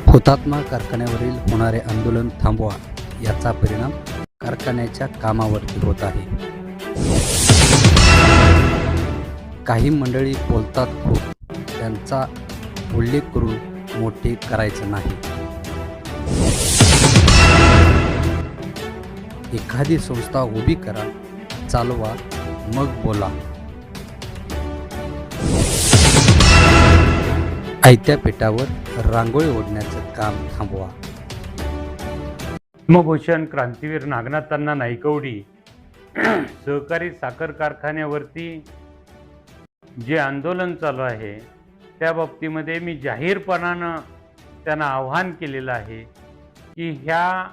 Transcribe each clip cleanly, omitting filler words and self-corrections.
हुतात्मा कारखान्यावरील होणारे आंदोलन थांबवा, याचा परिणाम कारखान्याच्या कामावरती होत आहे. काही मंडळी बोलतात खूप, त्यांचा उल्लेख करून मोठे करायचं नाही. एखादी संस्था उभी करा, चालवा, मग बोला. आयत्या पिठावर रांगोळी ओढण्याचं काम थांबवा. पद्मभूषण क्रांतीवीर नागनाथांना नाईकवडी सहकारी साखर कारखान्यावरती जे आंदोलन चालू आहे त्या बाबतीमध्ये मी जाहीरपणानं त्यांना आव्हान केलेलं आहे की ह्या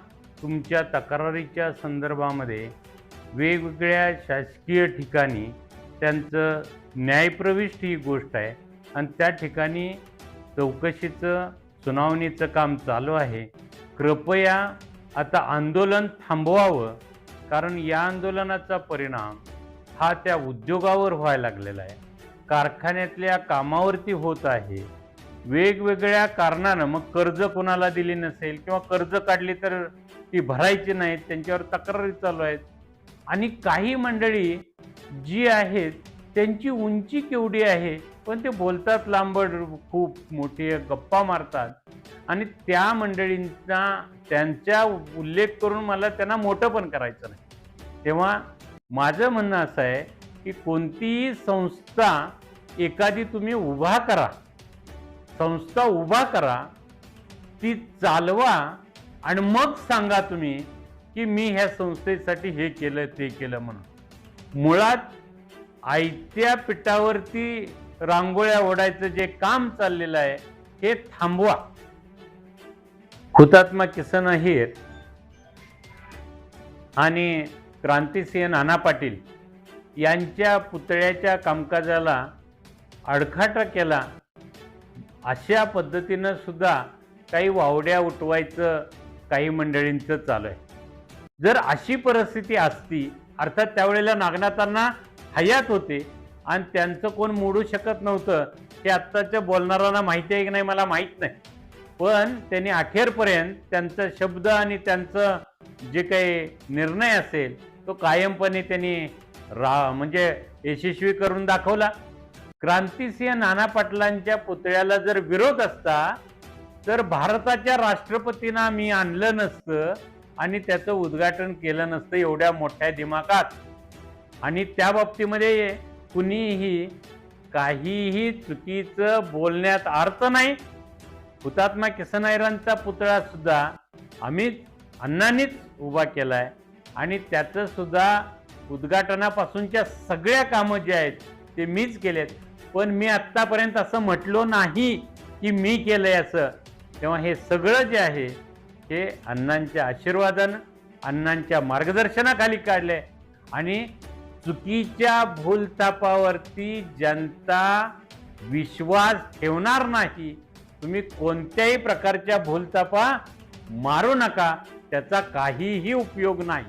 तुमच्या तक्रारीच्या संदर्भामध्ये वेगवेगळ्या शासकीय ठिकाणी त्यांचं न्यायप्रविष्ट ही गोष्ट आहे आणि त्या ठिकाणी चौकशीचं सुनावणीचं काम चालू आहे. कृपया आता आंदोलन थांबवावं, कारण या आंदोलनाचा परिणाम हा त्या उद्योगावर व्हायला लागलेला आहे, कारखान्यातल्या कामावरती होत आहे. वेगवेगळ्या कारणानं मग कर्ज कोणाला दिली नसेल किंवा कर्ज काढली तर ती भरायची नाहीत, त्यांच्यावर तक्रारी चालू आहेत. आणि काही मंडळी जी आहेत त्यांची उंची केवढी आहे, पण ते बोलतात लांबड, खूप मोठी गप्पा मारतात आणि त्या मंडळींचा त्यांचा उल्लेख करून मला त्यांना मोठं पण करायचं नाही. तेव्हा माझं म्हणणं असं आहे की कोणतीही संस्था एखादी तुम्ही उभा करा, संस्था उभा करा, ती चालवा आणि मग सांगा तुम्ही की मी ह्या संस्थेसाठी हे केलं ते केलं म्हणून. मुळात आयत्या पिठावरती रांगोळ्या ओढायचं जे काम चाललेलं आहे हे थांबवा. हुतात्मा किसन अहिर आणि क्रांतिसिंह नाना पाटील यांच्या पुतळ्याच्या कामकाजाला अडखाटा केला, अशा पद्धतीनं सुद्धा काही वावड्या उठवायचं काही मंडळींचं चालू आहे. जर अशी परिस्थिती असती, अर्थात त्यावेळेला नागनाथांना हयात होते आणि त्यांचं कोण मोडू शकत नव्हतं, हे आत्ताच्या बोलणाऱ्यांना माहिती आहे की नाही मला माहीत नाही, पण त्यांनी अखेरपर्यंत त्यांचा शब्द आणि त्यांचं जे काही निर्णय असेल तो कायमपणे त्यांनी म्हणजे यशस्वी करून दाखवला. क्रांतिसिंह नाना पाटलांच्या पुतळ्याला जर विरोध असता तर भारताच्या राष्ट्रपतींना मी आणलं नसतं आणि त्याचं उद्घाटन केलं नसतं एवढ्या मोठ्या दिमागात. आणि त्या बाबतीमध्ये कुणीही काहीही चुकीचं बोलण्यात अर्थ नाही. हुतात्मा किसन अहिरांचा पुतळा सुद्धा अण्णांनीच उभा केलाय आणि त्याचं सुद्धा उद्घाटनापासूनच्या सगळ्या कामं जे आहेत ते मीच केलेत, पण मी आत्तापर्यंत असं म्हटलो नाही की मी केलंय असं. तेव्हा हे सगळं जे आहे हे अण्णांच्या आशीर्वादानं, अण्णांच्या मार्गदर्शनाखाली काढलंय आणि चुकीच्या भूलथापावरती जनता विश्वास ठेवणार नाही. तुम्ही कोणत्याही प्रकारच्या भूलथापा मारू नका, त्याचा काहीही उपयोग नाही.